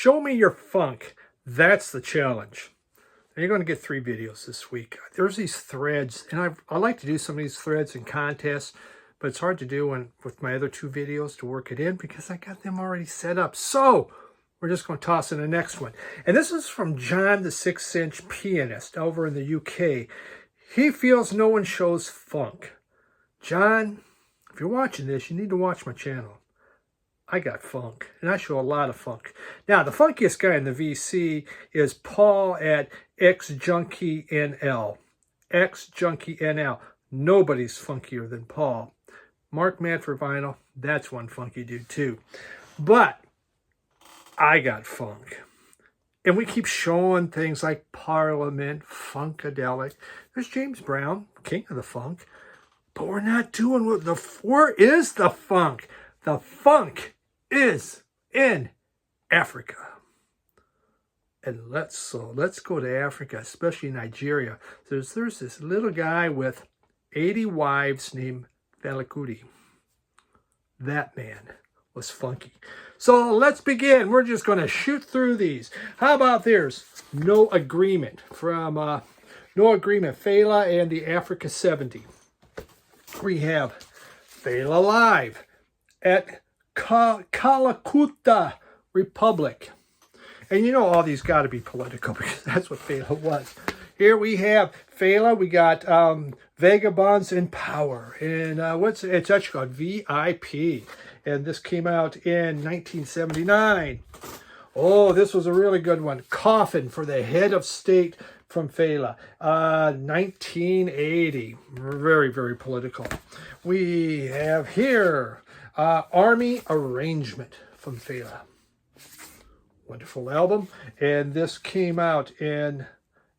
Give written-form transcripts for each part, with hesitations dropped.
Show me your funk. That's the challenge. And you're going to get 3 videos this week. There's these threads, and I like to do some of these threads in contests, but it's hard to do with my other 2 videos to work it in because I got them already set up. So we're just going to toss in the next one. And this is from John, the 6-inch pianist over in the UK. He feels no one shows funk. John, if you're watching this, you need to watch my channel. I got funk, and I show a lot of funk. Now, the funkiest guy in the VC is Paul at XJunkieNL. XJunkieNL. Nobody's funkier than Paul. Mark Mad for Vinyl, that's one funky dude too. But I got funk. And we keep showing things like Parliament, Funkadelic. There's James Brown, king of the funk. But we're not doing what where is the funk? The funk is in Africa. And let's go to Africa, especially Nigeria. There's this little guy with 80 wives named Fela Kuti. That man was funky. So let's begin. We're just going to shoot through these. How about there's No Agreement from No Agreement, Fela and the Africa 70. We have Fela Live at Calcutta Republic. And you know all these got to be political because that's what Fela was. Here we have Fela. We got Vagabonds in Power. And it's actually called VIP. And this came out in 1979. Oh, this was a really good one. Coffin for the Head of State from Fela. 1980. Very, very political. We have here Army Arrangement from Fela. Wonderful album. And this came out in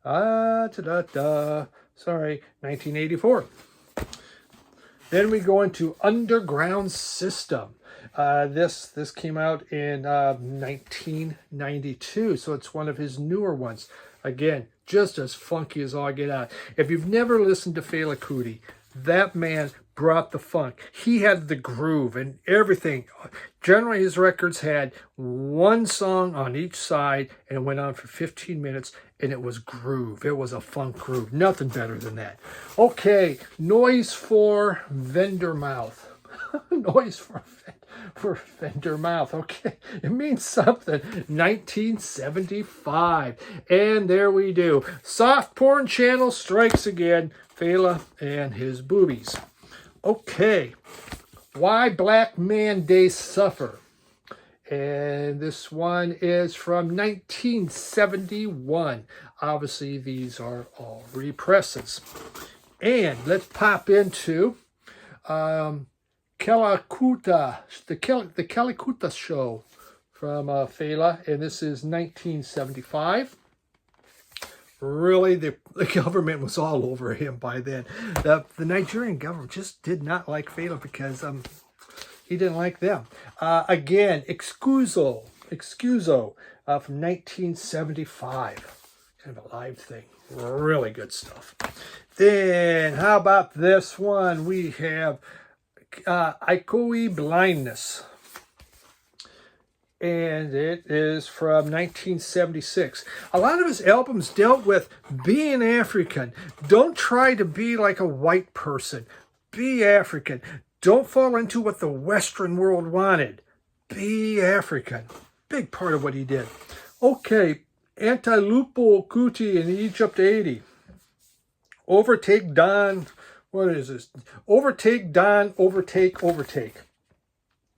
1984. Then we go into Underground System. This came out in 1992, so it's one of his newer ones. Again, just as funky as all get out. If you've never listened to Fela Kuti, that man brought the funk. He had the groove and everything. Generally, his records had one song on each side, and it went on for 15 minutes, and it was groove. It was a funk groove. Nothing better than that. Okay, Noise for Vendor Mouth. Noise for Vendor Mouth. Okay, it means something. 1975. And there we do. Soft Porn Channel strikes again. Fela and his boobies. Okay, Why Black Man They Suffer. And this one is from 1971. Obviously, these are all represses. And let's pop into Calcutta, the Calcutta Show from Fela. And this is 1975. Really, the government was all over him by then. The Nigerian government just did not like Fela because he didn't like them. Again, Excuso from 1975. Kind of a live thing. Really good stuff. Then, how about this one? We have Ikoi Blindness. And it is from 1976. A lot of his albums dealt with being African. Don't try to be like a white person. Be African. Don't fall into what the Western world wanted. Be African. Big part of what he did. Okay, Antilupo Kuti in Egypt 80. Overtake Don. What is this? Overtake Don, Overtake.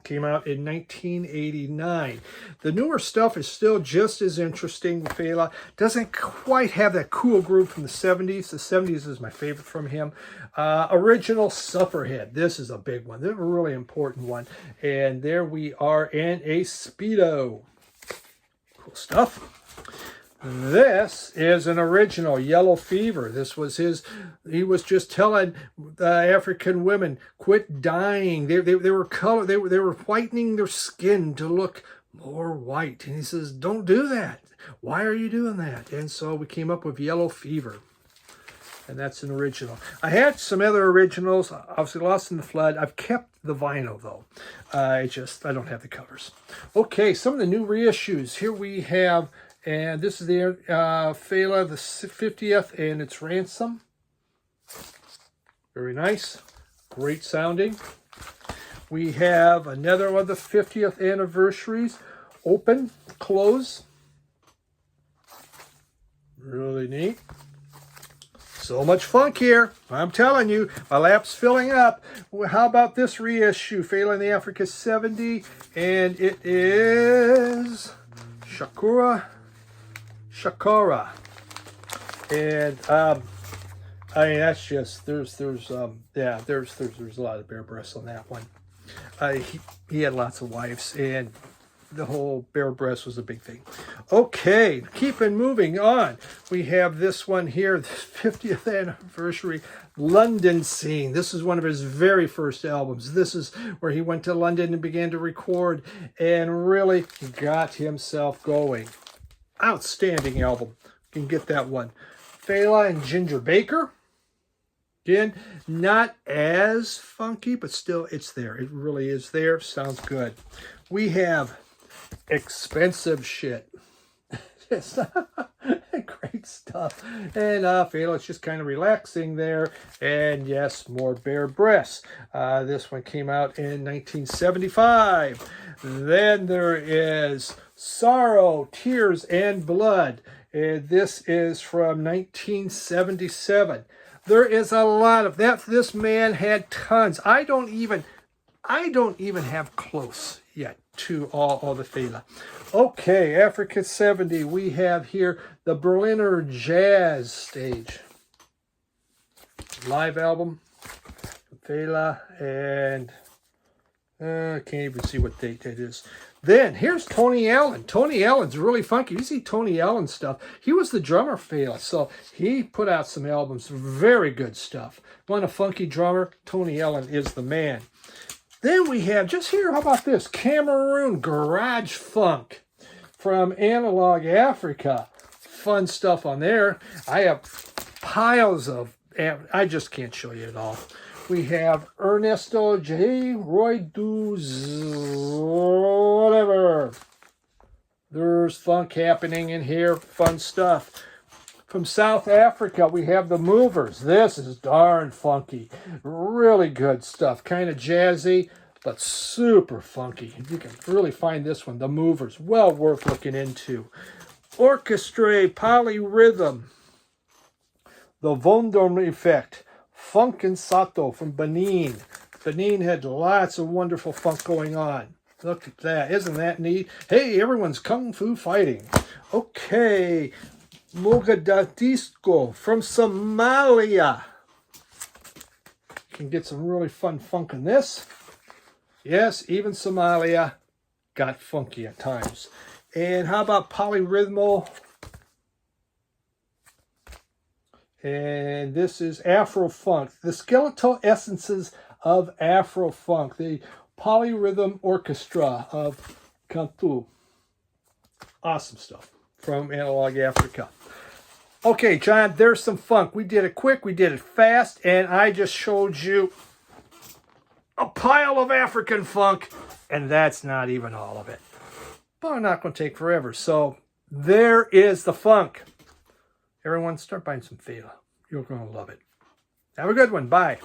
Came out in 1989. The newer stuff is still just as interesting. Fela doesn't quite have that cool groove from the 70s. The 70s is my favorite from him. Original Sufferhead. This is a big one. This is a really important one. And there we are in a Speedo. Cool stuff. This is an original, Yellow Fever. This was he was just telling African women, quit dying. They were whitening their skin to look more white. And he says, don't do that. Why are you doing that? And so we came up with Yellow Fever. And that's an original. I had some other originals, obviously Lost in the Flood. I've kept the vinyl, though. I don't have the covers. Okay, some of the new reissues. Here we have, and this is the Fela, the 50th, and it's Ransom. Very nice. Great sounding. We have another one of the 50th anniversaries. Open, close. Really neat. So much funk here. I'm telling you, my lap's filling up. How about this reissue? Fela in the Africa 70. And it is Shakura. And I mean, that's just, there's a lot of bare breasts on that one. He had lots of wives, and the whole bare breast was a big thing. Okay, keeping moving on. We have this one here, the 50th anniversary London scene. This is one of his very first albums. This is where he went to London and began to record and really got himself going. Outstanding album. You can get that one. Fela and Ginger Baker. Again, not as funky, but still it's there. It really is there. Sounds good. We have Expensive Shit. It's great stuff. And Fela's just kind of relaxing there. And yes, more bare breasts. This one came out in 1975. Then there is Sorrow, Tears, and Blood. And this is from 1977. There is a lot of that. This man had tons. I don't even have close yet to all the Fela. Okay, Africa 70. We have here the Berliner Jazz Stage. Live album. Fela, and I can't even see what date that is. Then, here's Tony Allen. Tony Allen's really funky. You see Tony Allen stuff. He was the drummer for Fela, so he put out some albums. Very good stuff. Want a funky drummer? Tony Allen is the man. Then we have, just here, how about this? Cameroon Garage Funk from Analog Africa. Fun stuff on there. I have piles of, I just can't show you it all. We have Ernesto J. Roy Duz, whatever. There's funk happening in here. Fun stuff. From South Africa, we have the Movers. This is darn funky. Really good stuff. Kind of jazzy, but super funky. You can really find this one, the Movers. Well worth looking into. Orchestra Polyrhythm. The Vondom Effect. Funk and Sato from Benin. Benin had lots of wonderful funk going on. Look at that. Isn't that neat? Hey, everyone's kung fu fighting. Okay. Mogadisco from Somalia. You can get some really fun funk in this. Yes, even Somalia got funky at times. And how about polyrhythmal? And this is Afro-Funk. The skeletal essences of Afro-Funk. The Polyrhythm Orchestra of Cantu. Awesome stuff from Analog Africa. Okay, John, there's some funk. We did it quick, we did it fast, and I just showed you a pile of African funk, and that's not even all of it. But I'm not going to take forever. So there is the funk. Everyone, start buying some Fela. You're going to love it. Have a good one. Bye.